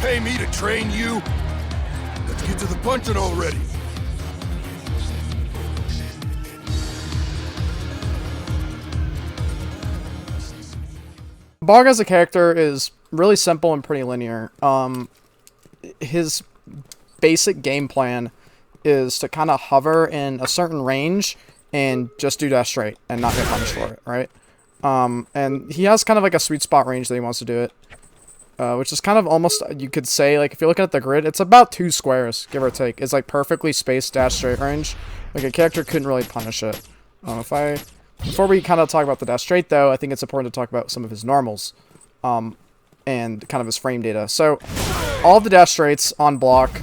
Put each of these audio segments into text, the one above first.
pay me to train you? Let's get to the punching already. Balrog as a character is really simple and pretty linear. His basic game plan is to kind of hover in a certain range and just do dash straight and not get punished for it, right? And he has kind of like a sweet spot range that he wants to do it, which is kind of almost, you could say, like, if you're looking at the grid, it's about 2 squares, give or take. It's like perfectly spaced dash straight range. Like, a character couldn't really punish it. Before we kind of talk about the dash straight, though, I think it's important to talk about some of his normals, and kind of his frame data. So, all of the dash straights on block,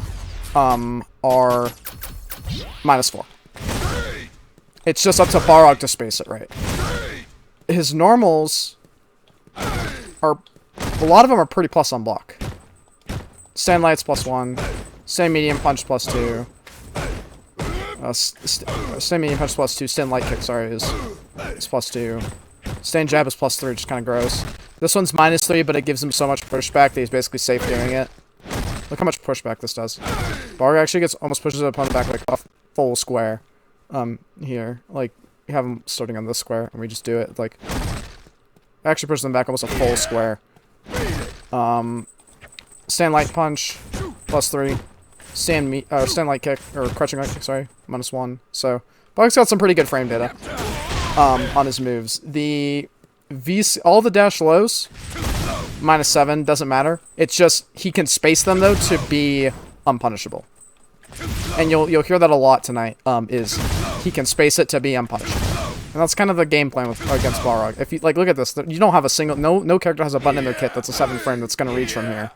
are -4. It's just up to Balrog to space it right. His normals are, a lot of them are pretty plus on block. Stand light's +1, stand medium punch +2, stand medium punch +2, stand light kick, sorry, is +2. Stand jab is +3, which is kind of gross. This one's -3, but it gives him so much pushback that he's basically safe doing it. Look how much pushback this does. Balrog actually almost pushes the opponent back like a full square. Here. Like, you have him starting on this square, and we just do it. Like, actually pushes them back almost a full square. Stand light punch, +3. Stand light kick, or crouching light kick, sorry, -1. So, Balrog's got some pretty good frame data, on his moves. All the dash lows, -7, doesn't matter. It's just, he can space them, though, to be unpunishable. And you'll hear that a lot tonight, is he can space it to be unpunishable. And that's kind of the game plan against Balrog. If you, like, look at this, you don't have a single, no character has a button in their kit that's a 7 frame that's going to reach from here.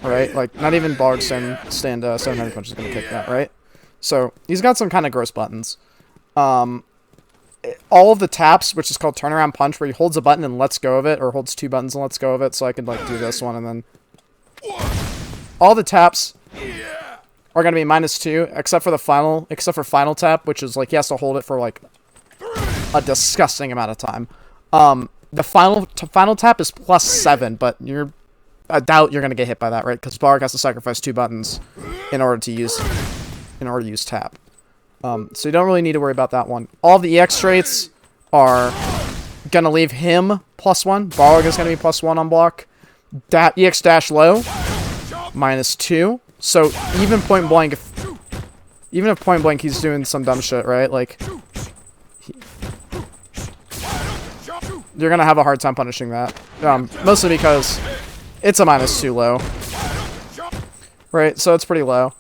Right? Like, not even Balrog stand 700 punch is going to kick that, right? So, he's got some kind of gross buttons. All of the taps, which is called turnaround punch, where he holds a button and lets go of it, or holds 2 buttons and lets go of it, so I could, like, do this one and then... All the taps are going to be -2, except for final tap, which is, like, he has to hold it for, like, a disgusting amount of time. The final tap is +7, but I doubt you're going to get hit by that, right? Because Balrog has to sacrifice 2 buttons in order to use tap. So you don't really need to worry about that one. All the EX traits are going to leave him +1. Balrog is going to be +1 on block. EX dash low, -2. So even point blank, if point blank he's doing some dumb shit, right? Like, you're going to have a hard time punishing that. Mostly because it's a -2 low. Right, so it's pretty low.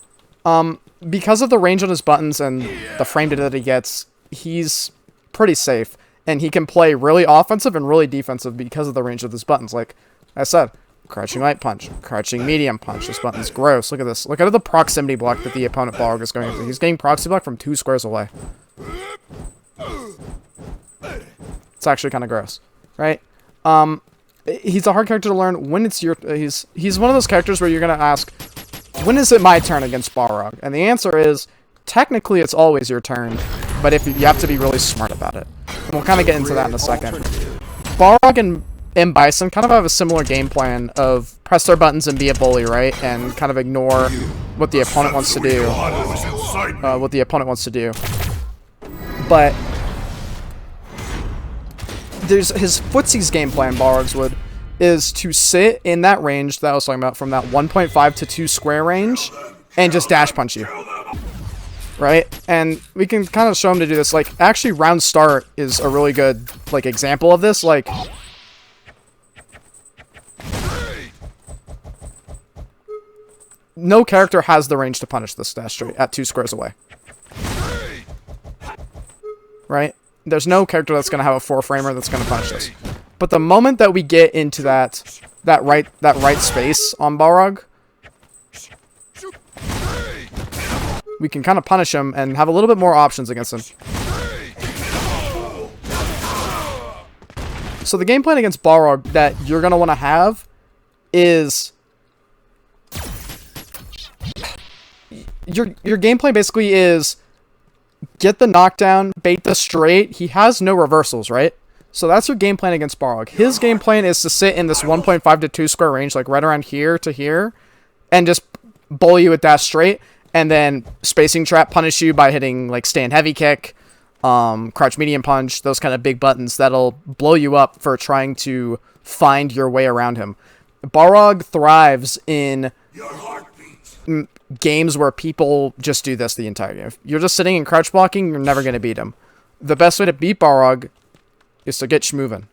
Because of the range on his buttons and the frame data that he gets, he's pretty safe. And he can play really offensive and really defensive because of the range of his buttons. Like I said, crouching light punch, crouching medium punch. This button's gross. Look at this. Look at the proximity block that the opponent Balrog is going to. He's getting proximity block from 2 squares away. It's actually kind of gross, right? He's a hard character to learn. When it's your... He's one of those characters where you're going to ask, when is it my turn against Balrog? And the answer is, technically it's always your turn, but if you have to be really smart about it. And we'll kind of get into that in a second. Balrog and Bison kind of have a similar game plan of press their buttons and be a bully, right? And kind of ignore what the opponent wants to do. But there's his footsie's game plan, Balrog's would, is to sit in that range that I was talking about, from that 1.5 to 2 square range, and just dash punch you. Right? And we can kind of show him to do this. Like, actually, round start is a really good, like, example of this. Like, no character has the range to punish this dash straight at 2 squares away. Right? There's no character that's going to have a 4-framer that's going to punish this. But the moment that we get into that right space on Balrog, we can kind of punish him and have a little bit more options against him. So the game plan against Balrog that you're going to want to have is... Your gameplay basically is get the knockdown, bait the straight. He has no reversals, right? So that's your game plan against Balrog. His game plan is to sit in this 1.5 to 2 square range, like right around here to here, and just bully you with dash straight, and then spacing trap punish you by hitting like stand heavy kick, crouch medium punch, those kind of big buttons that'll blow you up for trying to find your way around him. Balrog thrives in games where people just do this the entire game. If you're just sitting and crouch blocking, you're never going to beat him. The best way to beat Balrog is to get schmovin'.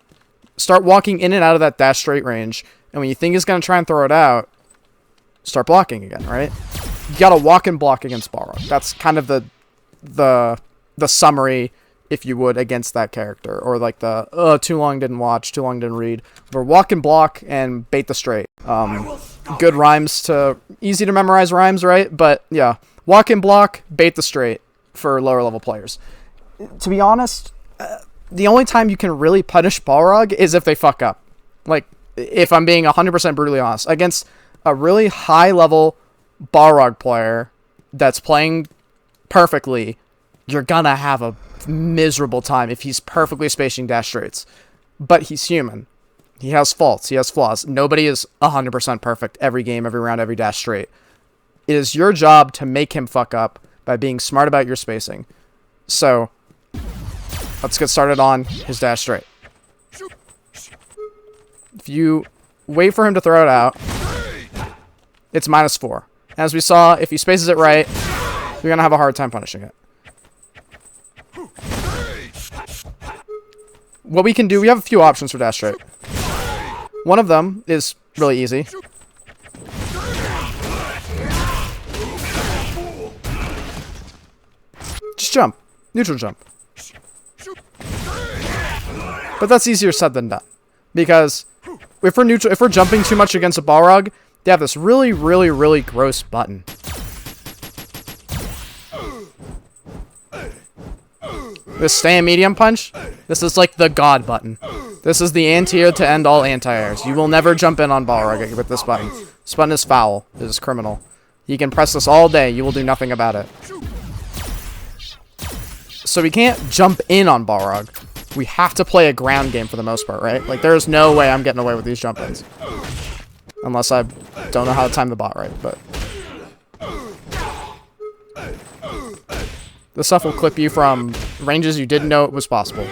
Start walking in and out of that dash straight range, and when you think he's going to try and throw it out, start blocking again, right? You got to walk and block against Balrog. That's kind of the summary, if you would, against that character. Or like the, too long didn't watch, too long didn't read. But walk and block and bait the straight. Good rhymes easy to memorize rhymes, right? But yeah, walk and block, bait the straight for lower level players. To be honest, the only time you can really punish Balrog is if they fuck up. Like, if I'm being 100% brutally honest. Against a really high-level Balrog player that's playing perfectly, you're gonna have a miserable time if he's perfectly spacing dash straights. But he's human. He has faults. He has flaws. Nobody is 100% perfect every game, every round, every dash straight. It is your job to make him fuck up by being smart about your spacing. So, let's get started on his dash straight. If you wait for him to throw it out, it's -4. As we saw, if he spaces it right, you're going to have a hard time punishing it. What we can do, we have a few options for dash straight. One of them is really easy. Just jump. Neutral jump. But that's easier said than done. Because if we're jumping too much against a Balrog, they have this really, really, really gross button. This stand medium punch, this is like the God button. This is the anti-air to end all anti-airs. You will never jump in on Balrog with this button. This button is foul. It is criminal. You can press this all day. You will do nothing about it. So we can't jump in on Balrog. We have to play a ground game for the most part, right? Like, there's no way I'm getting away with these jump-ins. Unless I don't know how to time the bot right, but... This stuff will clip you from ranges you didn't know it was possible.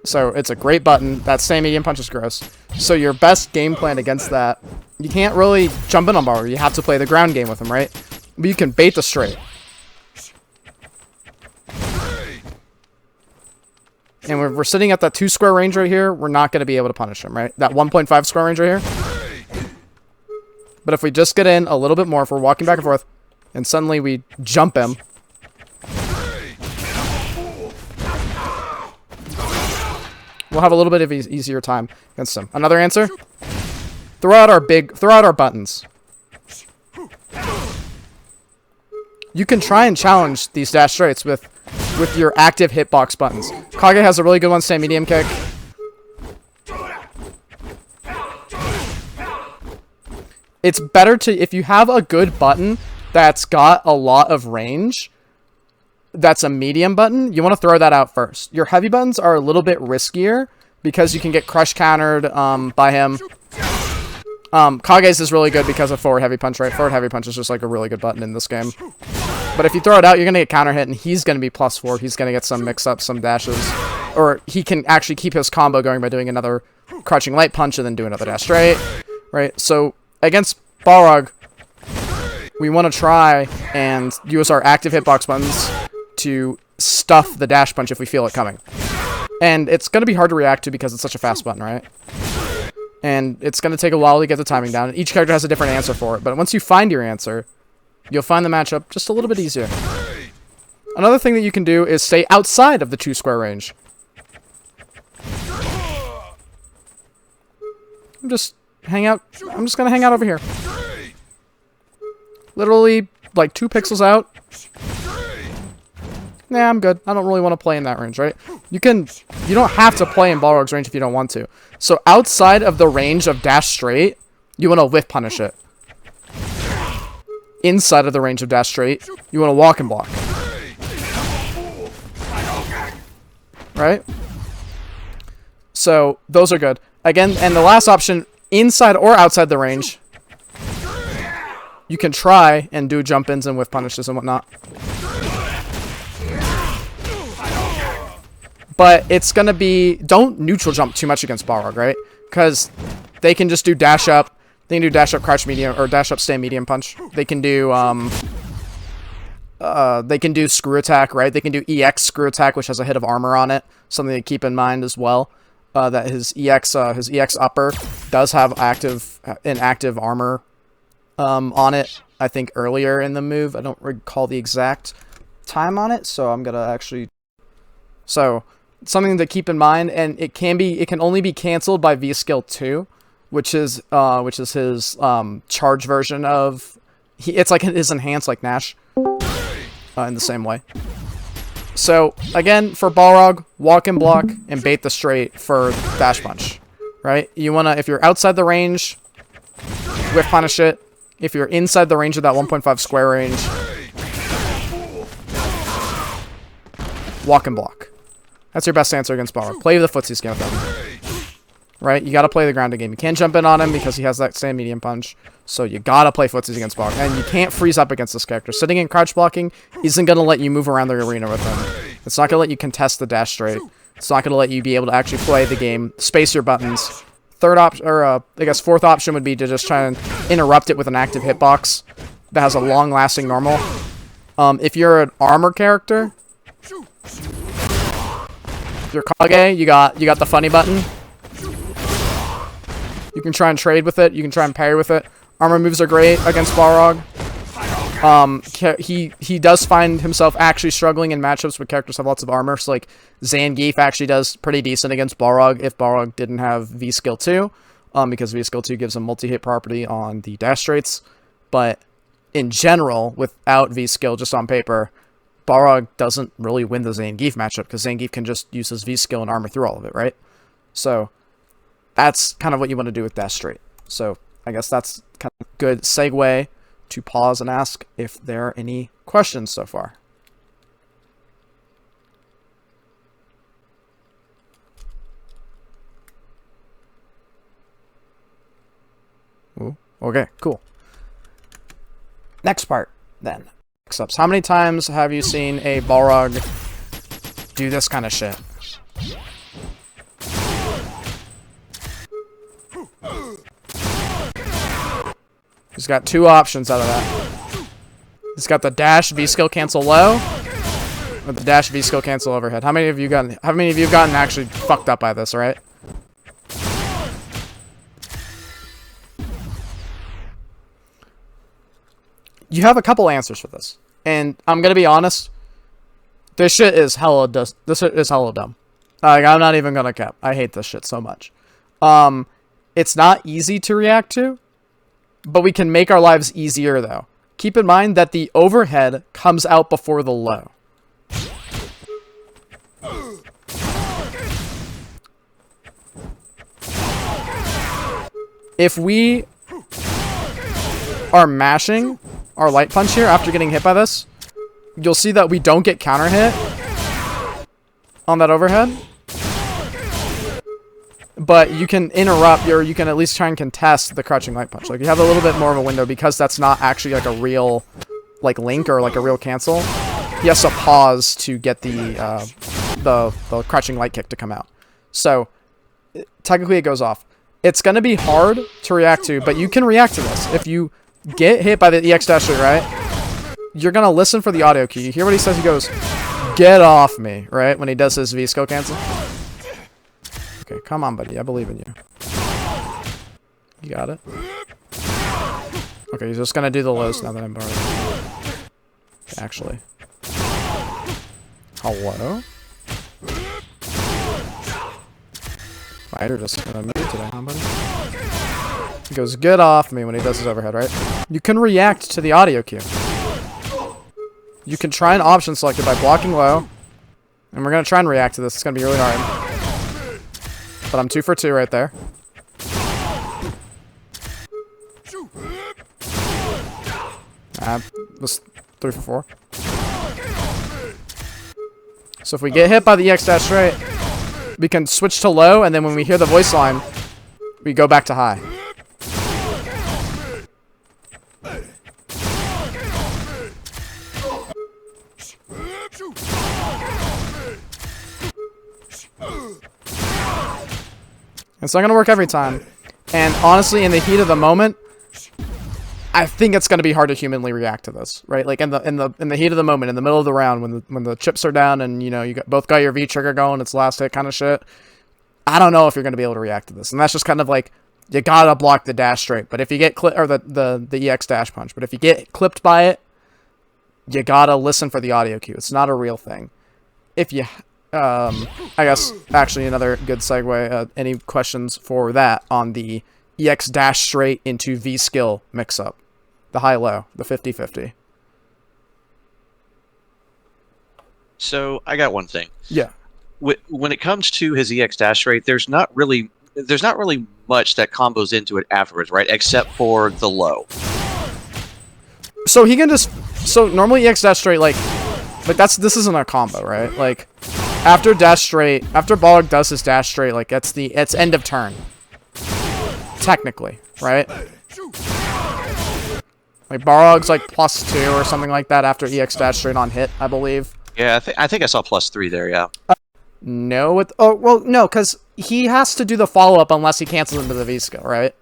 So, it's a great button. That same medium punch is gross. So, your best game plan against that... You can't really jump in on Balrog. You have to play the ground game with him, right? But you can bait the straight. And we're sitting at that 2 square range right here. We're not going to be able to punish him, right? That 1.5 square range right here. But if we just get in a little bit more, if we're walking back and forth, and suddenly we jump him. We'll have a little bit of an easier time against him. Another answer? Throw out our buttons. You can try and challenge these dash straights with your active hitbox buttons. Kage has a really good one, stand medium kick. It's better to, if you have a good button that's got a lot of range, that's a medium button, you want to throw that out first. Your heavy buttons are a little bit riskier because you can get crush countered by him. Kage's is really good because of forward heavy punch, right? Forward heavy punch is just like a really good button in this game. But if you throw it out, you're going to get counter hit, and he's going to be +4. He's going to get some mix-ups, some dashes. Or he can actually keep his combo going by doing another crouching light punch and then do another dash straight, right? So against Balrog, we want to try and use our active hitbox buttons to stuff the dash punch if we feel it coming. And it's going to be hard to react to because it's such a fast button, right? And it's going to take a while to get the timing down. Each character has a different answer for it. But once you find your answer, you'll find the matchup just a little bit easier. Another thing that you can do is stay outside of the 2 square range. I'm just going to hang out over here. Literally, like 2 pixels out. Nah, I'm good. I don't really want to play in that range, right? You don't have to play in Balrog's range if you don't want to. So outside of the range of dash straight, you want to whiff punish it. Inside of the range of dash straight, you want to walk and block. right? So those are good. Again, and the last option, inside or outside the range, you can try and do jump-ins and whiff punishes and whatnot. But it's going to be... Don't neutral jump too much against Balrog, right? Because they can just do dash up. They can do dash up, crouch medium, or dash up, stay medium punch. They can do screw attack, right? They can do EX screw attack, which has a hit of armor on it. Something to keep in mind as well. That his EX upper does have active armor on it. I think earlier in the move. I don't recall the exact time on it, so I'm gonna actually. So something to keep in mind, and it can only be canceled by V skill 2, which is his charge version of. It's like his enhanced like Nash. In the same way. So, again, for Balrog, walk and block, and bait the straight for dash punch. Right? You wanna, if you're outside the range, whiff punish it. If you're inside the range of that 1.5 square range, walk and block. That's your best answer against Balrog. Play the footsie scan with him. Right? You gotta play the grounded game. You can't jump in on him because he has that same medium punch. So you gotta play footsies against Balrog. And you can't freeze up against this character. Sitting in crouch blocking isn't gonna let you move around the arena with him. It's not gonna let you contest the dash straight. It's not gonna let you be able to actually play the game, space your buttons. Third option, or I guess fourth option would be to just try and interrupt it with an active hitbox that has a long-lasting normal. If you're an armor character, if you're Kage, you got the funny button. You can try and trade with it. You can try and parry with it. Armor moves are great against Balrog. He does find himself actually struggling in matchups where characters have lots of armor. So like Zangief actually does pretty decent against Balrog if Balrog didn't have V skill 2, because V skill 2 gives him multi-hit property on the dash straights. But in general, without V skill, just on paper, Balrog doesn't really win the Zangief matchup because Zangief can just use his V skill and armor through all of it, right? So that's kind of what you want to do with dash straight. So I guess that's kind of a good segue to pause and ask if there are any questions so far. Ooh, okay, cool. Next part, then. Mix-ups. How many times have you seen a Balrog do this kind of shit? He's got two options out of that. He's got the dash V skill cancel low, or the dash V skill cancel overhead. How many of you have gotten actually fucked up by this, right? You have a couple answers for this, and I'm gonna be honest. This shit is hella dumb. Like, I'm not even gonna cap. I hate this shit so much. It's not easy to react to, but we can make our lives easier, though. Keep in mind that the overhead comes out before the low. If we are mashing our light punch here after getting hit by this, you'll see that we don't get counter hit on that overhead. But you can interrupt, or you can at least try and contest the crouching light punch. Like, you have a little bit more of a window because that's not actually like a real, like, link or like a real cancel. He has to pause to get the crouching light kick to come out. So technically it goes off. It's gonna be hard to react to, but you can react to this. If you get hit by the EX dash, right? You're gonna listen for the audio cue. You hear what he says? He goes, "Get off me!" Right when he does his V skill cancel. Okay, come on, buddy. I believe in you. You got it. Okay, he's just gonna do the lows now that I'm borrowing. Actually. Hello? Fighter just gonna move today, huh, buddy? He goes, "Get off me," when he does his overhead, right? You can react to the audio cue. You can try and option select it by blocking low. And we're gonna try and react to this. It's gonna be really hard. But I'm 2 for 2 right there. Was 3 for 4. So if we get hit by the EX dash straight, we can switch to low, and then when we hear the voice line, we go back to high. It's not gonna work every time, and honestly, in the heat of the moment, I think it's gonna be hard to humanly react to this, right? Like in the heat of the moment, in the middle of the round, when the chips are down, and you know you both got your V trigger going, it's last hit kind of shit. I don't know if you're gonna be able to react to this, and that's just kind of like you gotta block the dash straight. But if you get the EX dash punch, but if you get clipped by it, you gotta listen for the audio cue. It's not a real thing. If you I guess, actually, another good segue. Any questions for that on the EX dash straight into V skill mix-up? The high-low, the 50-50. So, I got one thing. Yeah. When it comes to his EX dash straight, there's not really much that combos into it afterwards, right? Except for the low. So he can just... So, normally EX dash straight, like this isn't a combo, right? Like... After dash straight, after Balrog does his dash straight, like it's end of turn. Technically, right? Like Balrog's like +2 or something like that after EX dash straight on hit, I believe. Yeah, I think I saw +3 there. Yeah. No, no, because he has to do the follow up unless he cancels into the V skill, right?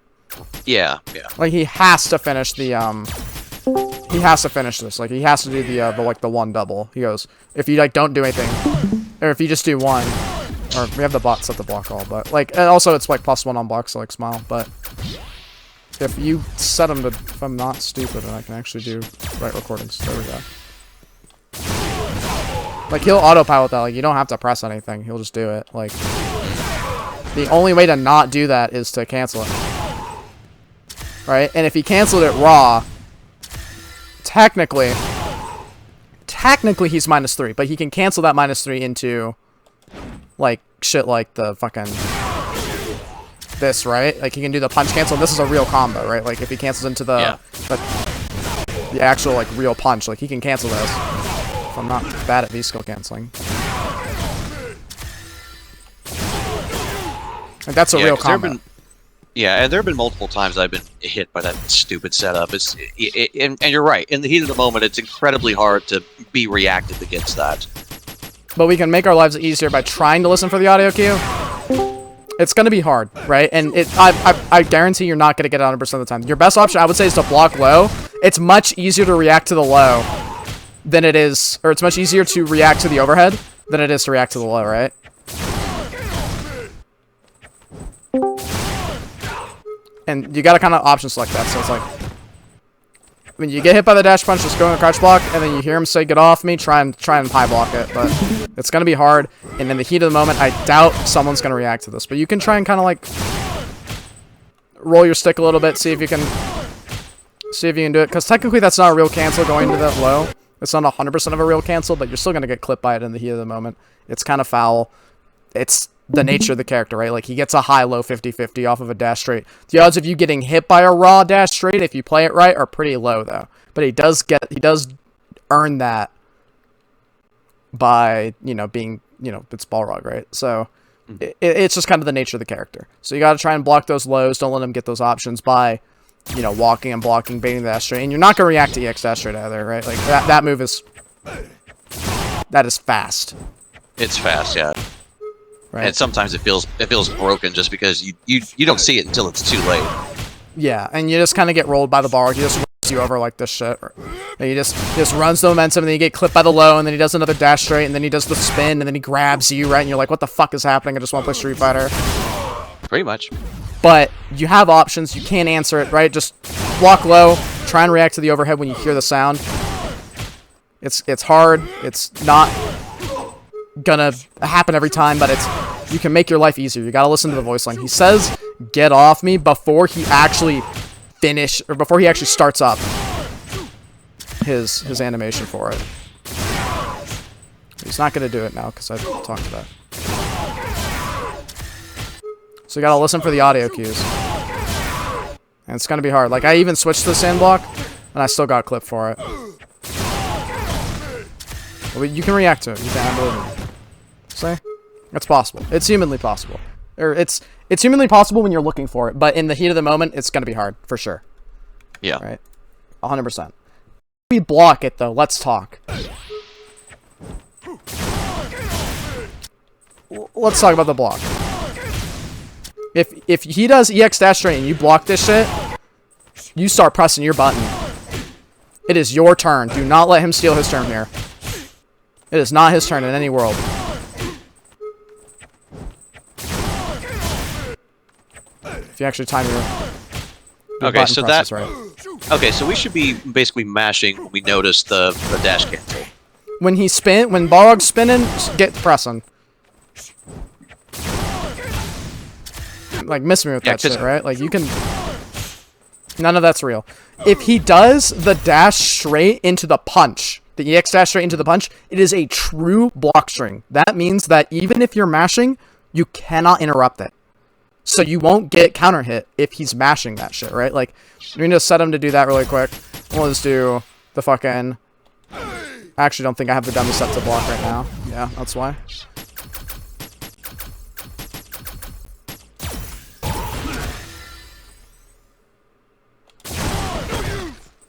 Yeah. Like he has to finish the He has to finish this. Like he has to do the one double. He goes, if you like don't do anything. Or if you just do one, or we have the bot set to block all, but like, and also it's like +1 on block, so like smile, but if you set them to, if I'm not stupid and I can actually do right recordings, there we go. Like he'll autopilot that, like you don't have to press anything, he'll just do it, like, the only way to not do that is to cancel it. Right, and if he canceled it raw, technically he's -3, but he can cancel that -3 into, like, shit like the fucking, this, right? Like, he can do the punch cancel, and this is a real combo, right? Like, if he cancels into the actual, like, real punch, like, he can cancel this. If I'm not bad at V-skill canceling. Like, that's a real combo. And there have been multiple times I've been hit by that stupid setup. And you're right. In the heat of the moment, it's incredibly hard to be reactive against that. But we can make our lives easier by trying to listen for the audio cue. It's going to be hard, right? And I guarantee you're not going to get it 100% of the time. Your best option, I would say, is to block low. It's much easier to react to the low than it is, or it's much easier to react to the overhead than it is to react to the low, right? And you gotta kind of option select that, so it's like, when you get hit by the dash punch, just go in the crouch block, and then you hear him say, "Get off me," try and high block it, but it's gonna be hard, and in the heat of the moment, I doubt someone's gonna react to this, but you can try and kind of like, roll your stick a little bit, see if you can do it, because technically that's not a real cancel going to that low. It's not 100% of a real cancel, but you're still gonna get clipped by it in the heat of the moment. It's kind of foul. It's the nature of the character, right? Like, he gets a high-low 50-50 off of a dash straight. The odds of you getting hit by a raw dash straight, if you play it right, are pretty low, though. But he does earn that by, being, it's Balrog, right? So, it's just kind of the nature of the character. So you gotta try and block those lows, don't let him get those options by, walking and blocking, baiting the dash straight. And you're not gonna react to EX dash straight either, right? Like, that move is... That is fast. It's fast, yeah. Right. And sometimes it feels broken just because you don't see it until it's too late. Yeah, and you just kind of get rolled by the Balrog. He just runs you over like this shit. And he just runs the momentum, and then you get clipped by the low, and then he does another dash straight, and then he does the spin, and then he grabs you, right? And you're like, what the fuck is happening? I just want to play Street Fighter. Pretty much. But you have options. You can't answer it, right? Just block low. Try and react to the overhead when you hear the sound. It's hard. It's not gonna happen every time, but you can make your life easier. You gotta listen to the voice line. He says, "Get off me," before he actually starts up his animation for it. He's not gonna do it now because I've talked about it. So you gotta listen for the audio cues. And it's gonna be hard. Like, I even switched to the sand block, and I still got clipped for it. But you can react to it. You can, I believe me. Say? It's possible. It's humanly possible. Or it's humanly possible when you're looking for it, but in the heat of the moment, it's going to be hard, for sure. Yeah. Right? 100%. We block it, though. Let's talk. Let's talk about the block. If he does EX dash straight and you block this shit, you start pressing your button. It is your turn. Do not let him steal his turn here. It is not his turn in any world. If you actually time your Okay, so presses that... right. Okay, so we should be basically mashing when we notice the dash cancel. When Balrog's spinning, get pressing. Like, miss me with that shit, right? Like, you can... None of that's real. If he does the dash straight into the punch, the EX dash straight into the punch, it is a true block string. That means that even if you're mashing, you cannot interrupt it. So you won't get counter hit if he's mashing that shit, right? Like, we can just set him to do that really quick. We'll just do the fucking... I actually don't think I have the dummy set to block right now. Yeah, that's why.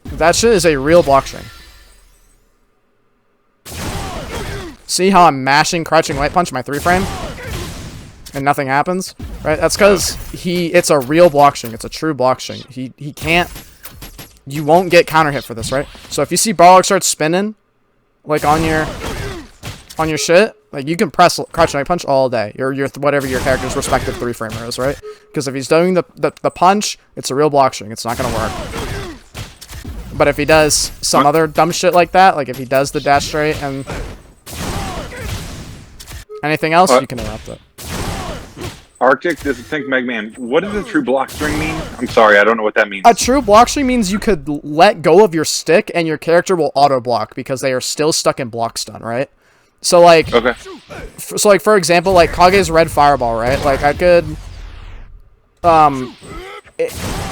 That shit is a real block string. See how I'm mashing crouching light punch my 3-frame? And nothing happens? Right? That's because it's a real block string. It's a true block string. He can't... You won't get counter hit for this, right? So if you see Balrog start spinning, like on your shit, like you can press crouching light punch all day. Your whatever your character's respective 3-framer is, right? Because if he's doing the punch, it's a real block string. It's not gonna work. But if he does some other dumb shit like that, like if he does the dash straight and anything else, you can interrupt it. Arctic, this is Think Megman. What does a true block string mean? I'm sorry, I don't know what that means. A true block string means you could let go of your stick and your character will auto block because they are still stuck in block stun, right? So like, okay. For example, like Kage's red fireball, right? Like I could,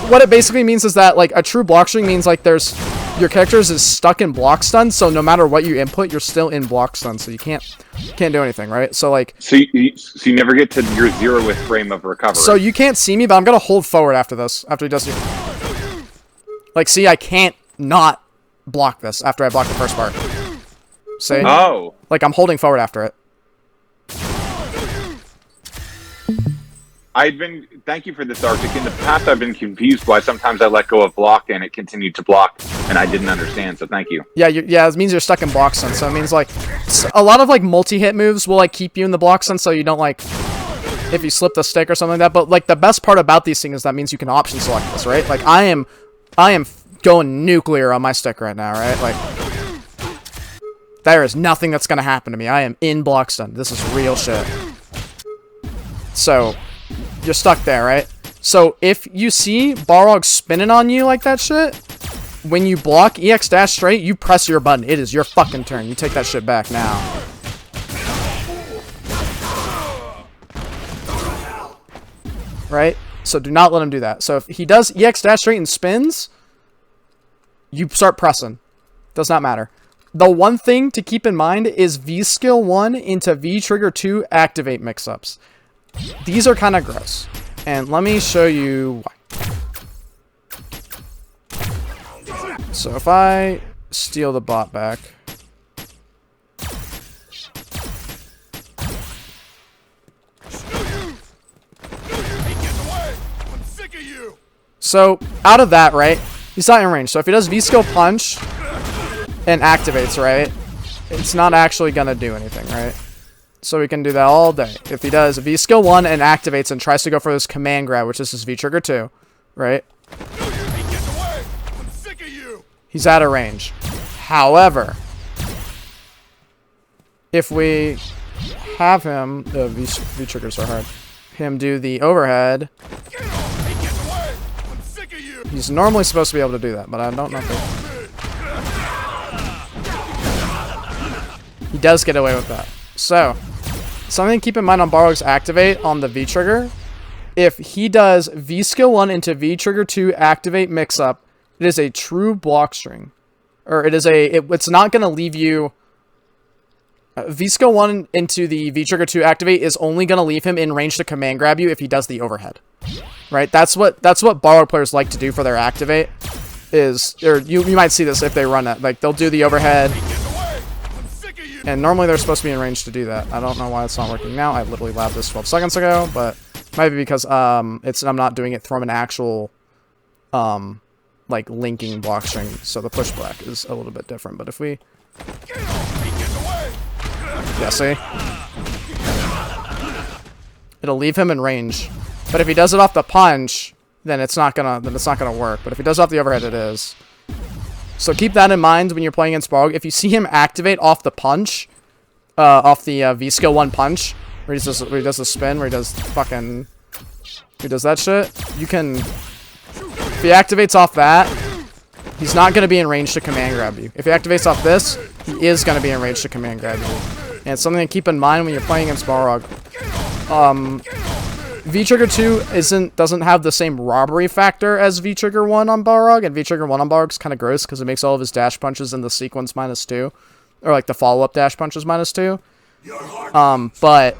what it basically means is that like a true block string means like your character's is stuck in block stun, so no matter what you input, you're still in block stun, so you can't do anything, right? So like, so you never get to your 0th frame of recovery. So you can't see me, but I'm gonna hold forward after this. After he does it, like, see, I can't not block this after I block the first part. See? Oh. Like I'm holding forward after it. Thank you for this, Arctic. In the past, I've been confused why sometimes I let go of block and it continued to block, and I didn't understand, so thank you. Yeah, it means you're stuck in block stun, so it means, like, a lot of, like, multi-hit moves will, like, keep you in the block stun, so you don't, like, if you slip the stick or something like that, but, like, the best part about these things is that means you can option select this, right? Like, I am going nuclear on my stick right now, right? Like, there is nothing that's gonna happen to me. I am in block stun. This is real shit. So... You're stuck there, right? So if you see Balrog spinning on you like that shit, when you block EX dash straight, you press your button. It is your fucking turn. You take that shit back now. Right? So do not let him do that. So if he does EX dash straight and spins, you start pressing. Does not matter. The one thing to keep in mind is V skill 1 into V trigger 2 activate mix-ups. These are kind of gross, and let me show you why. So if I steal the bot back, so out of that, right, he's not in range. So if he does V skill punch and activates, right, it's not actually gonna do anything, right? So we can do that all day. If he does V skill 1 and activates and tries to go for this command grab, which is his V trigger 2, right? He's out of range. However, if we have him, the V triggers are hard. Him do the overhead. He's normally supposed to be able to do that, but I don't know if he does get away with that. So, something to keep in mind on Balrog's activate on the V trigger. If he does V skill 1 into V trigger 2 activate mix up, it is a true block string. Or it's not going to leave you V-Skill 1 into the V-Trigger 2 activate is only going to leave him in range to command grab you if he does the overhead. Right? That's what Balrog players like to do for their activate. Or you might see this if they run it. Like, they'll do the overhead. And normally they're supposed to be in range to do that. I don't know why it's not working now. I literally labbed this 12 seconds ago, but might be because I'm not doing it from an actual like linking block string, so the pushback is a little bit different. But if we see? It'll leave him in range. But if he does it off the punch, then it's not gonna work. But if he does it off the overhead, it is. So keep that in mind when you're playing against Balrog. If you see him activate off the punch, off the V-Skill 1 punch, where he does the spin, where he does that shit, you can... If he activates off that, he's not going to be in range to command grab you. If he activates off this, he is going to be in range to command grab you. And it's something to keep in mind when you're playing against Balrog. V-Trigger 2 doesn't have the same robbery factor as V-Trigger 1 on Balrog, and V-Trigger 1 on Balrog is kind of gross because it makes all of his dash punches in the sequence -2. Or like the follow-up dash punches -2. But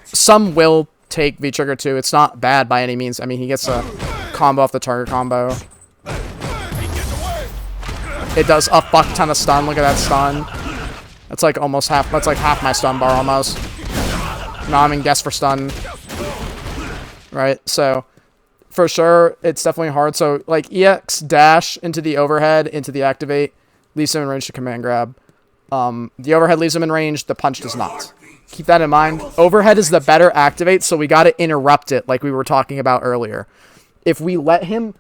some will take V-Trigger 2. It's not bad by any means. I mean, he gets a combo off the target combo. It does a fuck ton of stun. Look at that stun. That's like almost half. That's like half my stun bar almost. No, I mean guess for stun. Right, so for sure it's definitely hard. So like EX dash into the overhead into the activate leaves him in range to command grab. The overhead leaves him in range. The punch does not. Keep that in mind. Overhead is the better activate, so we got to interrupt it like we were talking about earlier. If we let him,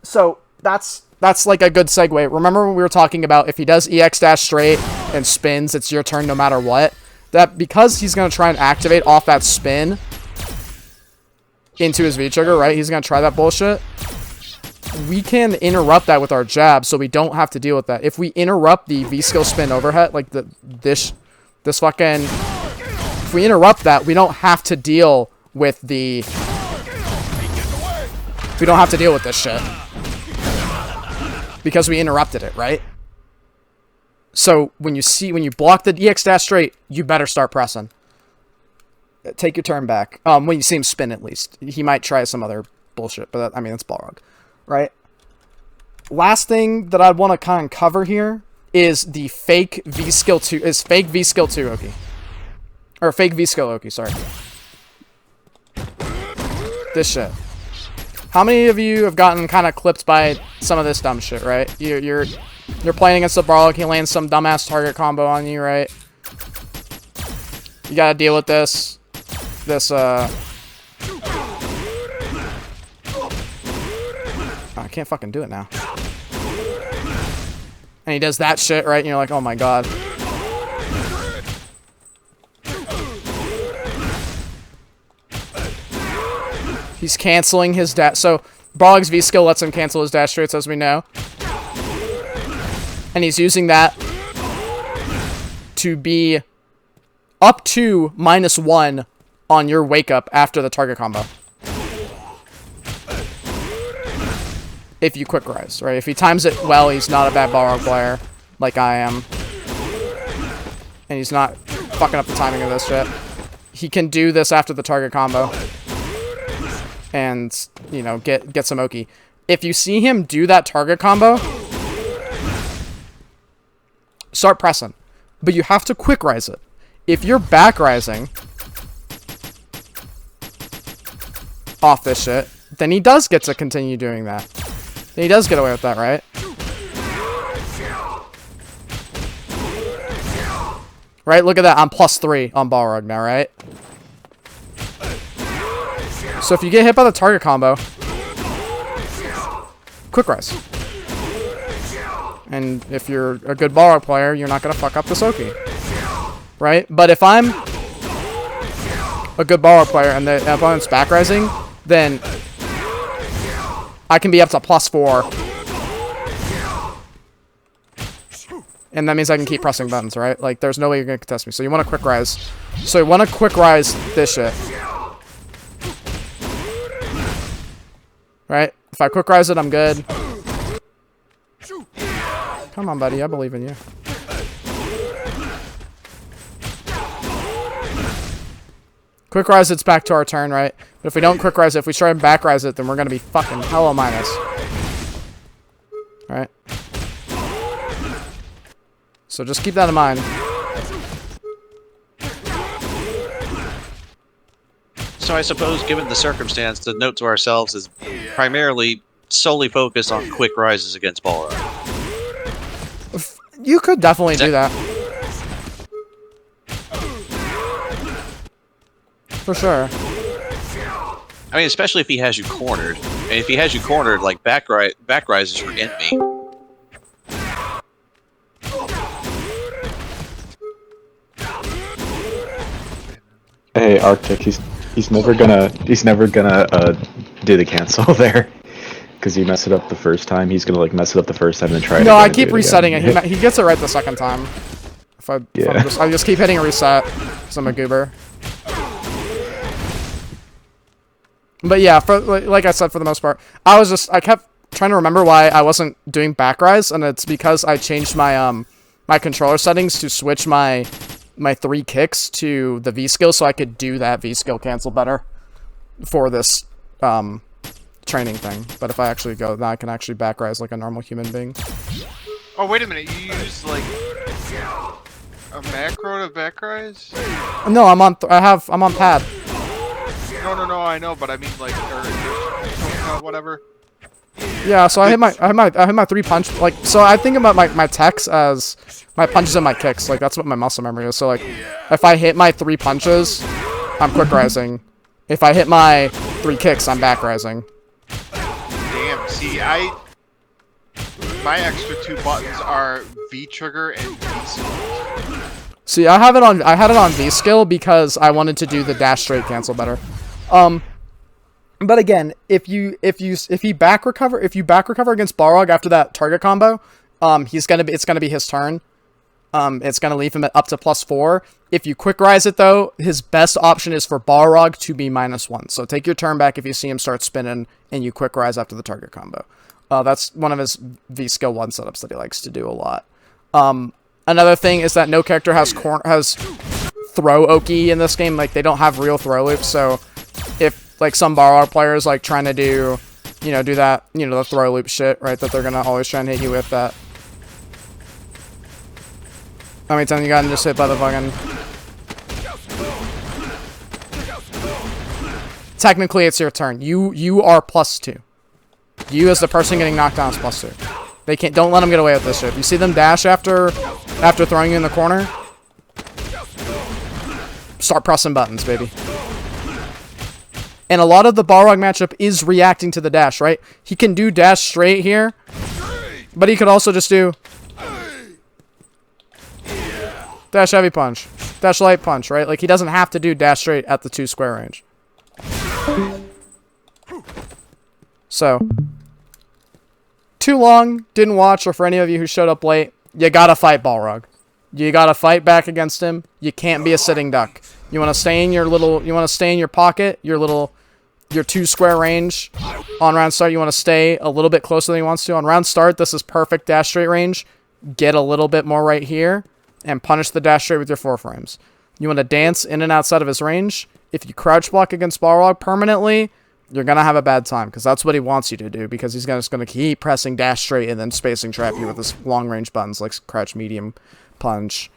so that's like a good segue. Remember when we were talking about if he does EX dash straight and spins, it's your turn no matter what. That because he's gonna try and activate off that spin into his V-Trigger, right? He's gonna try that bullshit. We can interrupt that with our jab, so we don't have to deal with that. If we interrupt the V-Skill spin overhead, like this fucking... If we interrupt that, we don't have to deal with the... We don't have to deal with this shit. Because we interrupted it, right? So, when you block the EX dash straight, you better start pressing. Take your turn back. When you see him spin, at least. He might try some other bullshit, but that, I mean, it's Balrog. Right? Last thing that I'd want to kind of cover here is the fake V-Skill 2, fake V-Skill 2 Oki. Or fake V-Skill Oki, sorry. This shit. How many of you have gotten kind of clipped by some of this dumb shit, right? You're playing against the Balrog, he lands some dumbass target combo on you, right? You gotta deal with this. I can't fucking do it now. And he does that shit, right? And you're like, oh my god. He's canceling his dash. So, Balrog's V-Skill lets him cancel his dash straights, as we know. And he's using that to be up to -1 on your wake up after the target combo. If you quick rise, right? If he times it well, he's not a bad Balrog player, like I am. And he's not fucking up the timing of this shit. He can do this after the target combo. And, you know, get some Oki. If you see him do that target combo, start pressing. But you have to quick rise it. If you're back rising off this shit, then he does get to continue doing that. Then he does get away with that, right? Right? Look at that. I'm +3 on Balrog now, right? So if you get hit by the target combo, quick rise. And if you're a good Balrog player, you're not going to fuck up the Oki. Right? But if I'm a good Balrog player and the opponent's back rising, then I can be up to +4. And that means I can keep pressing buttons, right? Like, there's no way you're going to contest me. So you want to quick rise. So you want to quick rise this shit. Right? If I quick rise it, I'm good. Come on, buddy. I believe in you. Quick rise, it's back to our turn, right? But if we don't quick rise it, if we try and back rise it, then we're going to be fucking hella minus. Alright. So just keep that in mind. So I suppose, given the circumstance, the note to ourselves is primarily solely focused on quick rises against Balrog. You could definitely do that. For sure. I mean, especially if he has you cornered. And if he has you cornered, like, back rise is your enemy. Hey, Arctic, he's never gonna do the cancel there, because you mess it up the first time. He's gonna like mess it up the first time and then try it. No, again I and keep do it resetting again. it. He gets it right the second time. If I just keep hitting a reset, because I'm a goober. But yeah, for like I said, for the most part, I kept trying to remember why I wasn't doing back rise, and it's because I changed my my controller settings to switch my 3 kicks to the V skill, so I could do that V skill cancel better for this training thing. But if I actually go, now I can actually back rise like a normal human being. Oh, wait a minute. You use, like, a macro to back rise? No, I'm on pad. No, I know, but I mean, like, or whatever. Yeah, so I hit my 3 punch, like, so I think about my techs as my punches and my kicks, like, that's what my muscle memory is. So, like, if I hit my 3 punches, I'm quick rising. If I hit my 3 kicks, I'm back rising. Damn, see, my extra 2 buttons are V trigger and V skill. See, I had it on V skill because I wanted to do the dash straight cancel better. But again, if you back recover against Balrog after that target combo, it's gonna be his turn. It's gonna leave him at up to +4. If you quick rise it though, his best option is for Balrog to be -1. So take your turn back if you see him start spinning and you quick rise after the target combo. That's one of his V skill 1 setups that he likes to do a lot. Another thing is that no character has throw Oki in this game. Like, they don't have real throw loops, so if like some Balrog players like trying to do that, the throw loop shit, right, that they're gonna always try and hit you with that. How many times you gotten just hit by the fucking... Technically, it's your turn. You are +2. You as the person getting knocked down is +2. They can't. Don't let them get away with this shit. You see them dash after throwing you in the corner? Start pressing buttons, baby. And a lot of the Balrog matchup is reacting to the dash, right? He can do dash straight here, but he could also just do dash heavy punch, dash light punch, right? Like, he doesn't have to do dash straight at the 2 square range. So, too long, didn't watch, or for any of you who showed up late, you gotta fight Balrog. You gotta fight back against him. You can't be a sitting duck. You wanna stay in your pocket, your 2 square range. On round start, you wanna stay a little bit closer than he wants to. On round start, this is perfect dash straight range. Get a little bit more right here, and punish the dash straight with your 4 frames. You wanna dance in and outside of his range. If you crouch block against Balrog permanently, you're going to have a bad time, because that's what he wants you to do, because he's just going to keep pressing dash straight and then spacing trap you with his long-range buttons, like crouch medium punch,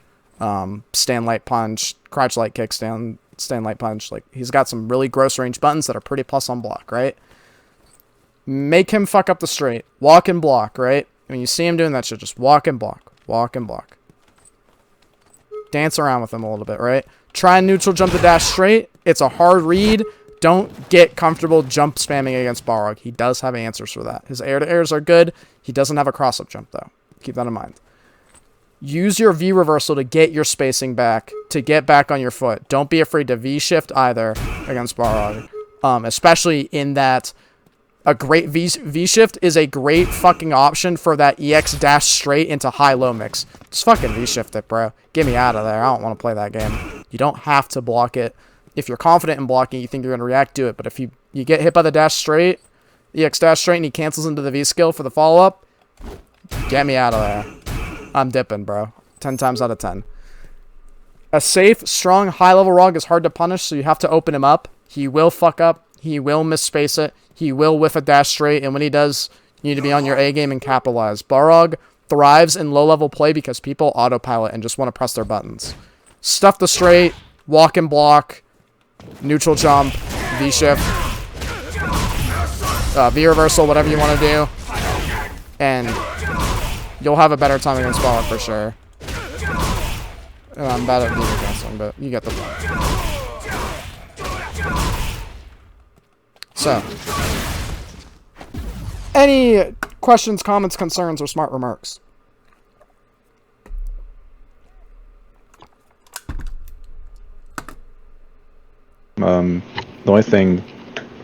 stand light punch, crouch light kick, stand light punch. Like, he's got some really gross range buttons that are pretty plus on block, right? Make him fuck up the straight. Walk and block, right? When you see him doing that shit, just walk and block. Walk and block. Dance around with him a little bit, right? Try and neutral jump the dash straight. It's a hard read. Don't get comfortable jump spamming against Balrog. He does have answers for that. His air-to-airs are good. He doesn't have a cross-up jump, though. Keep that in mind. Use your V reversal to get your spacing back, to get back on your foot. Don't be afraid to V shift either against Balrog. Especially in that a great V shift is a great fucking option for that EX dash straight into high-low mix. Just fucking V shift it, bro. Get me out of there. I don't want to play that game. You don't have to block it. If you're confident in blocking, you think you're going to react, do it. But if you get hit by the dash straight, EX dash straight, and he cancels into the V skill for the follow-up, get me out of there. I'm dipping, bro. 10 times out of 10. A safe, strong, high-level Rog is hard to punish, so you have to open him up. He will fuck up. He will misspace it. He will whiff a dash straight, and when he does, you need to be on your A game and capitalize. Balrog thrives in low-level play because people autopilot and just want to press their buttons. Stuff the straight, walk and block, neutral jump, V-shift, V-reversal, whatever you want to do. And you'll have a better time against Balrog for sure. I'm bad at V canceling, but you get the point. So, any questions, comments, concerns, or smart remarks? The only thing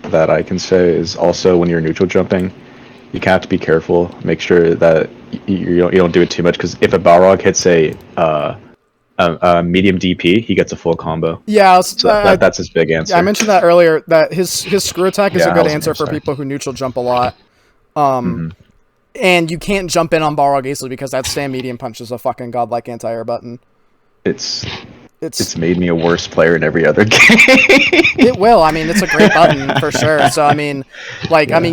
that I can say is also when you're neutral jumping, you have to be careful. Make sure that you don't do it too much, because if a Balrog hits a medium DP, he gets a full combo. Yeah, So that's his big answer. I mentioned that earlier, that his screw attack is Yeah, a I good was answer for gonna say. people who neutral jump a lot. And you can't jump in on Balrog easily because that stand medium punch is a fucking godlike anti-air button. It's It's made me a worse player in every other game. It will. I mean, it's a great button for sure. So I mean,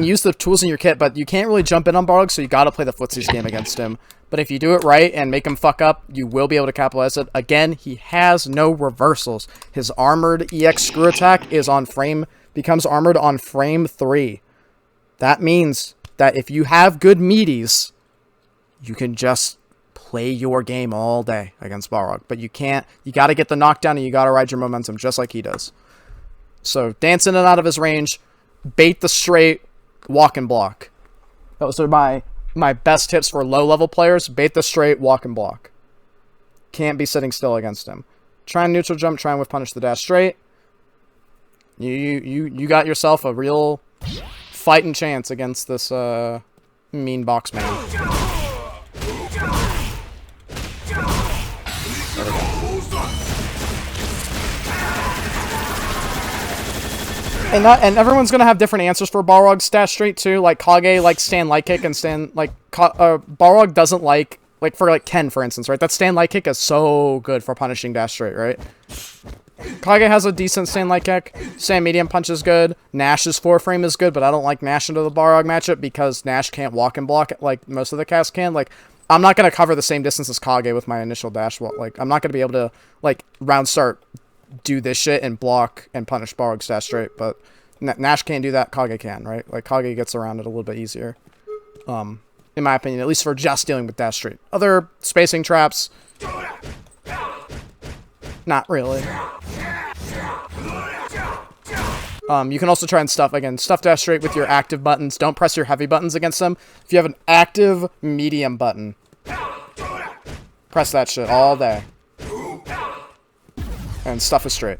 use the tools in your kit, but you can't really jump in on Balrog, so you got to play the footsies game against him. But if you do it right and make him fuck up, you will be able to capitalize it. Again, he has no reversals. His armored EX screw attack is becomes armored on frame 3. That means that if you have good meaties, you can just play your game all day against Balrog. But you can't. You got to get the knockdown and you got to ride your momentum just like he does. So dance in and out of his range, bait the straight, walk and block. Those are my best tips for low-level players. Bait the straight, walk and block. Can't be sitting still against him. Try and neutral jump, try and whiff punish the dash straight. You got yourself a real fighting chance against this mean box man. And everyone's gonna have different answers for Balrog's dash straight too. Like Kage likes stand light kick, and Balrog doesn't like for Ken, for instance, right? That stand light kick is so good for punishing dash straight, right? Kage has a decent stand light kick. Stand medium punch is good. Nash's 4-frame is good, but I don't like Nash into the Balrog matchup because Nash can't walk and block like most of the cast can. Like, I'm not gonna cover the same distance as Kage with my initial dash. Like, I'm not gonna be able to round start do this shit and block and punish Balrog's dash straight, but Nash can't do that. Kage can, right? Like, Kage gets around it a little bit easier, in my opinion, at least for just dealing with dash straight. Other spacing traps, not really. You can also try and stuff dash straight with your active buttons. Don't press your heavy buttons against them. If you have an active medium button, press that shit all day. And stuff is straight.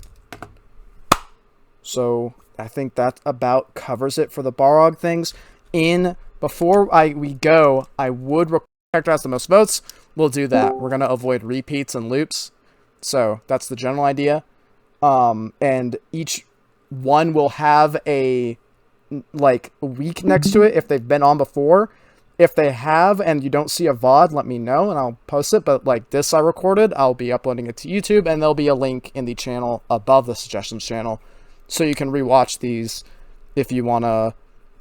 So I think that about covers it for the Balrog things. Before we go, I would characterize the most votes. We'll do that. We're gonna avoid repeats and loops. So that's the general idea. And each one will have a week next to it if they've been on before. If they have and you don't see a VOD, let me know and I'll post it. But like this I recorded, I'll be uploading it to YouTube, and there'll be a link in the channel above the suggestions channel. So you can rewatch these if you want to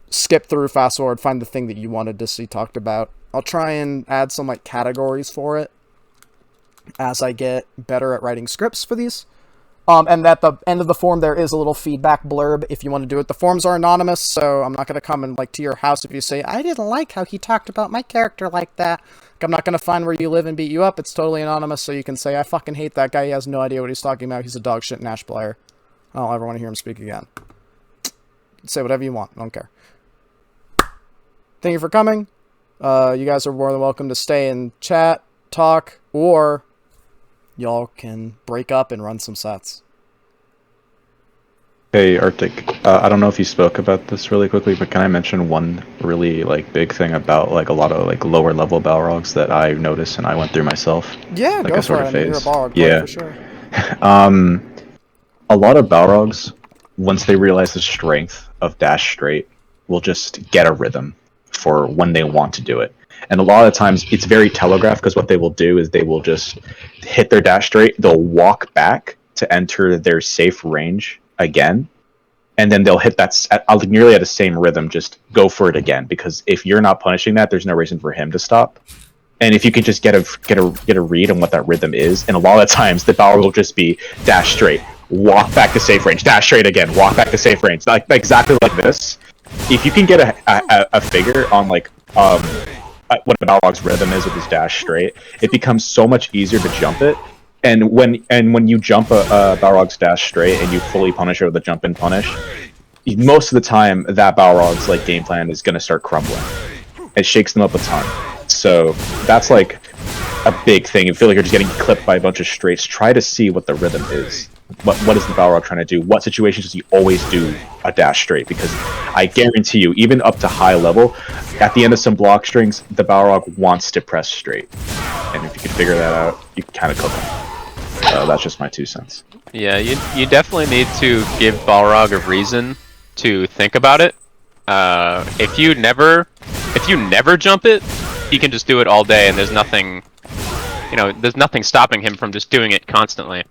skip through, fast forward, find the thing that you wanted to see talked about. I'll try and add some categories for it as I get better at writing scripts for these. And at the end of the form, there is a little feedback blurb if you want to do it. The forms are anonymous, so I'm not going to come and to your house if you say, I didn't like how he talked about my character like that. I'm not going to find where you live and beat you up. It's totally anonymous, so you can say, I fucking hate that guy. He has no idea what he's talking about. He's a dog shit Nash player. I don't ever want to hear him speak again. Say whatever you want. I don't care. Thank you for coming. You guys are more than welcome to stay and chat, talk, or y'all can break up and run some sets. Hey, Arctic. I don't know if you spoke about this really quickly, but can I mention one really big thing about a lot of lower level Balrogs that I noticed and I went through myself? Yeah, go for it. You're a Balrog player, for sure. A lot of Balrogs, once they realize the strength of dash straight, will just get a rhythm for when they want to do it. And a lot of the times it's very telegraphed because what they will do is they will just hit their dash straight, they'll walk back to enter their safe range again, and then they'll hit that nearly at the same rhythm, just go for it again, because if you're not punishing that, there's no reason for him to stop. And if you can just get a read on what that rhythm is, and a lot of times the Balrog will just be dash straight, walk back to safe range, dash straight again, walk back to safe range, like exactly like this. If you can get a figure on like what a Balrog's rhythm is with his dash straight, it becomes so much easier to jump it. And when you jump a Balrog's dash straight and you fully punish it with a jump and punish, most of the time that Balrog's like game plan is going to start crumbling. It shakes them up a ton. So that's like a big thing. You feel like you're just getting clipped by a bunch of straights. Try to see what the rhythm is. What is the Balrog trying to do? What situations does he always do a dash straight? Because I guarantee you, even up to high level, at the end of some block strings, the Balrog wants to press straight. And if you can figure that out, you can kind of cook him. That's just my 2 cents. Yeah, you definitely need to give Balrog a reason to think about it. If you never jump it, he can just do it all day, and there's nothing stopping him from just doing it constantly.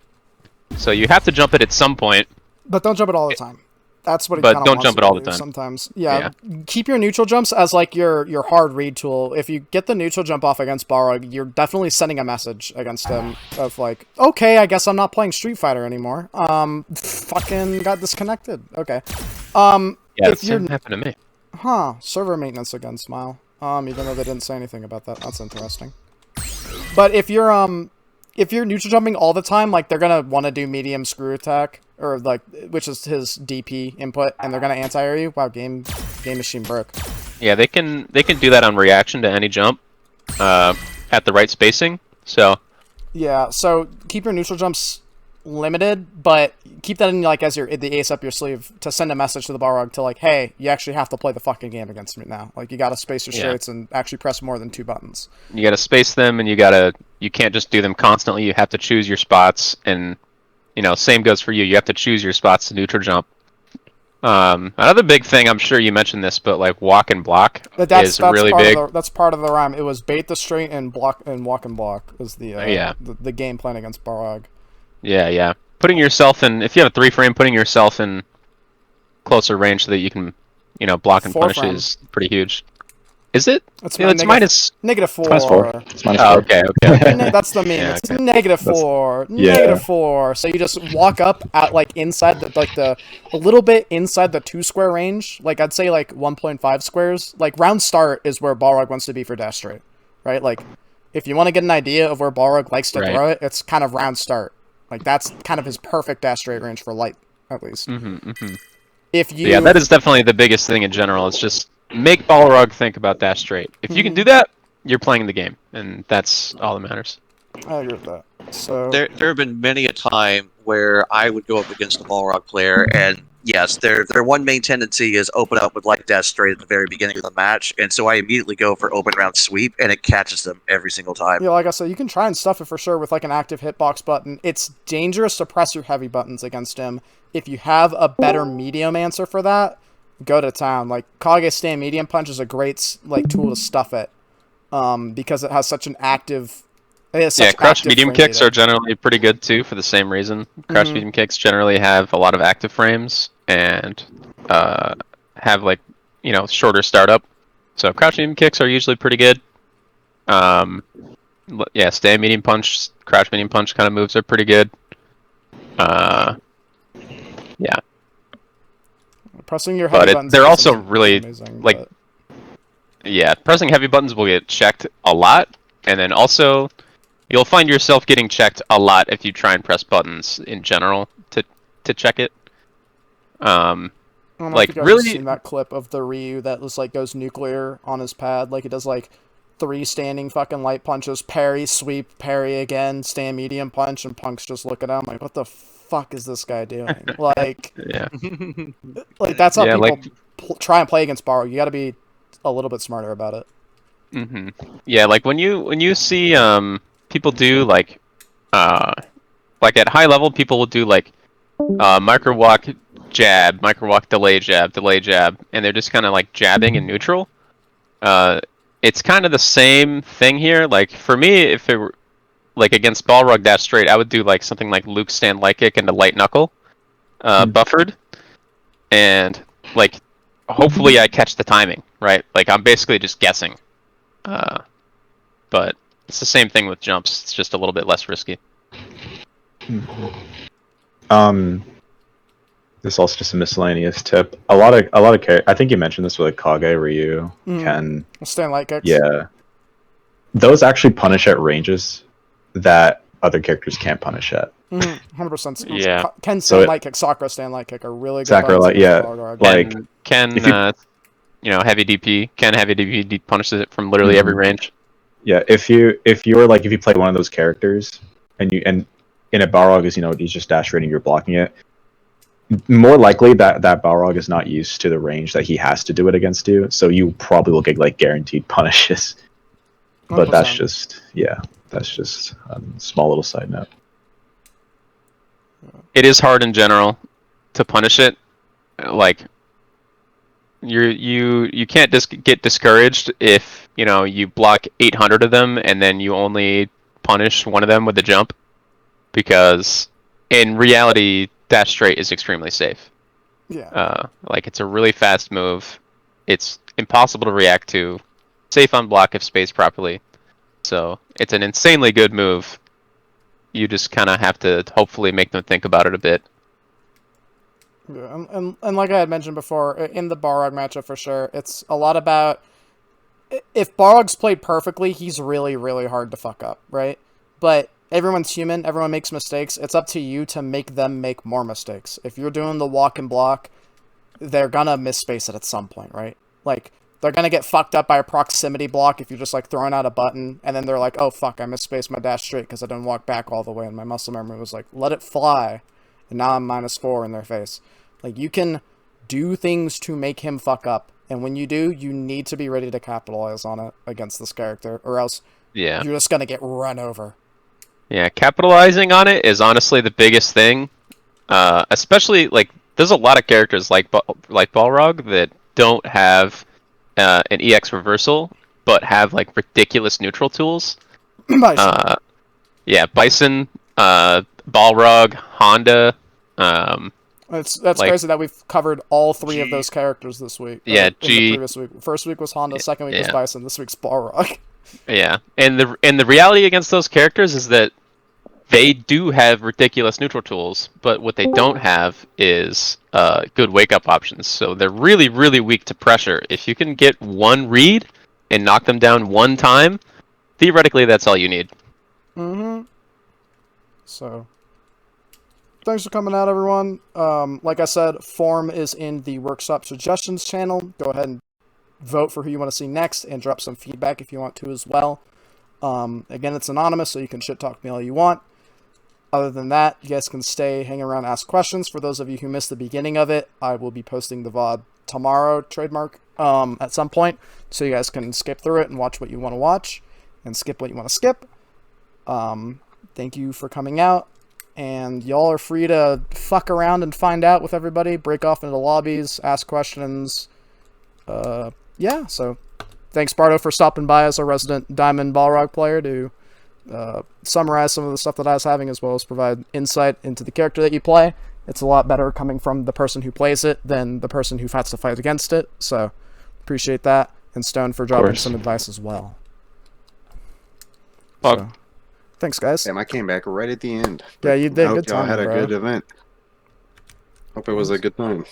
So you have to jump it at some point. But don't jump it all the time. That's what. But don't jump it all the time. Sometimes, yeah. Keep your neutral jumps as like your hard read tool. If you get the neutral jump off against Balrog, you're definitely sending a message against him of like, okay, I guess I'm not playing Street Fighter anymore. Fucking got disconnected. Okay. Yeah, that same happened to me. Huh. Server maintenance again, Smile. Even though they didn't say anything about that. That's interesting. But if you're neutral jumping all the time, like they're gonna want to do medium screw attack, or like, which is his DP input, and they're gonna anti-air you. Wow, game machine broke. Yeah, they can do that on reaction to any jump, at the right spacing. So yeah, so keep your neutral jumps limited, but keep that in like as the ace up your sleeve to send a message to the Balrog to like, hey, you actually have to play the fucking game against me now. Like you gotta space your straights and actually press more than 2 buttons. You gotta space them, and you can't just do them constantly. You have to choose your spots, and same goes for you. You have to choose your spots to neutral jump. Another big thing, I'm sure you mentioned this, but like walk and block is really big. That's part of the rhyme. It was bait the straight and block and walk and block is the game plan against Balrog. Yeah. Putting yourself in, if you have a 3-frame, putting yourself in closer range so that you can, block and punish is pretty huge. Is it? It's -4. -4. It's -4. It's -4. Oh, okay. That's the meme. Yeah, it's okay. -4. -4. So you just walk up at like inside a little bit inside the 2 square range. Like I'd say like 1.5 squares. Like round start is where Balrog wants to be for dash straight, right? Like if you want to get an idea of where Balrog likes to throw it, it's kind of round start. Like that's kind of his perfect dash straight range for light, at least. Yeah, that is definitely the biggest thing in general. It's just make Balrog think about dash straight. If you can do that, you're playing the game, and that's all that matters. I agree with that. So There have been many a time where I would go up against a Balrog player, and yes, their one main tendency is open up with light dash straight at the very beginning of the match, and so I immediately go for open round sweep, and it catches them every single time. yeah, like I said, you can try and stuff it for sure with like an active hitbox button. It's dangerous to press your heavy buttons against him. If you have a better medium answer for that, go to town. Like Kage stand medium punch is a great like tool to stuff it, because it has such an active. Crouch medium kicks are generally pretty good too for the same reason. Crouch medium kicks generally have a lot of active frames and have like shorter startup. So crouch medium kicks are usually pretty good. Stand medium punch, crouch medium punch kind of moves are pretty good. Pressing your heavy buttons. They're also really amazing, like, pressing heavy buttons will get checked a lot, and then also you'll find yourself getting checked a lot if you try and press buttons in general to check it. I don't know like if you guys really have seen that clip of the Ryu that was like goes nuclear on his pad, like he does like 3 standing fucking light punches, parry, sweep, parry again, stand medium punch, and Punk's just looking at him like, what the fuck is this guy doing? Like, like that's how people try and play against Balrog. You got to be a little bit smarter about it. Yeah, like when you see people do like at high level, people will do like micro walk jab, delay jab, and they're just kind of like jabbing in neutral. it's kind of the same thing here. Like for me, if it were like against Balrog dash straight, I would do like something like Luke stand light kick and a light knuckle, buffered, and like hopefully I catch the timing right. Like I'm basically just guessing, but it's the same thing with jumps. It's just a little bit less risky. This is also just a miscellaneous tip. A lot of I think you mentioned this with like Kage, Ryu, Ken. Stand light kicks. Yeah, those actually punish at ranges that other characters can't punish at. 100%. Yeah. Ken stand light kick, Sakura stand light kick are really good. Sakura, buttons yeah, against Balrog. like Ken, heavy DP. Ken heavy DP punishes it from literally every range. Yeah, if you play one of those characters and in a Balrog is he's just dash rating, you're blocking it. More likely that Balrog is not used to the range that he has to do it against you, so you probably will get like guaranteed punishes. 100%. But that's just a small little side note. It is hard in general to punish it. Like you can't get discouraged if you block 800 of them and then you only punish one of them with a jump, because in reality dash straight is extremely safe. Yeah. Like it's a really fast move. It's impossible to react to. Safe on block if spaced properly. So it's an insanely good move. You just kind of have to hopefully make them think about it a bit. Yeah, and like I had mentioned before, in the Balrog matchup for sure, it's a lot about if Balrog's played perfectly, he's really, really hard to fuck up, right? But everyone's human, everyone makes mistakes. It's up to you to make them make more mistakes. If you're doing the walk and block, they're gonna misspace it at some point, right? Like, they're gonna get fucked up by a proximity block if you're just like throwing out a button, and then they're like, oh fuck, I misspaced my dash straight because I didn't walk back all the way, and my muscle memory was like, let it fly, and now I'm -4 in their face. Like, you can do things to make him fuck up, and when you do, you need to be ready to capitalize on it against this character, or else you're just gonna get run over. Yeah, capitalizing on it is honestly the biggest thing. Especially, like, there's a lot of characters like Balrog that don't have an EX reversal, but have, like, ridiculous neutral tools. Bison. Bison, Balrog, Honda. That's crazy that we've covered all three of those characters this week. Yeah, in the previous week. First week was Honda, second week was Bison, this week's Balrog. Yeah, and the reality against those characters is that they do have ridiculous neutral tools, but what they don't have is good wake-up options. So they're really, really weak to pressure. If you can get one read and knock them down one time, theoretically that's all you need. So, thanks for coming out, everyone. Like I said, form is in the workshop suggestions channel. Go ahead and vote for who you want to see next and drop some feedback if you want to as well. Again, it's anonymous, so you can shit talk me all you want. Other than that, you guys can stay, hang around, ask questions. For those of you who missed the beginning of it, I will be posting the VOD tomorrow, trademark, at some point, so you guys can skip through it and watch what you want to watch, and skip what you want to skip. Thank you for coming out, and y'all are free to fuck around and find out with everybody, break off into lobbies, ask questions. Yeah, so thanks, Bardo, for stopping by as a resident Diamond Balrog player to summarize some of the stuff that I was having, as well as provide insight into the character that you play. It's a lot better coming from the person who plays it than the person who has to fight against it, so appreciate that. And Stone for dropping some advice as well. So, thanks, guys. Damn, I came back right at the end. Yeah, you did. I hope Good y'all timing, had a bro. good event. Hope it was a good time.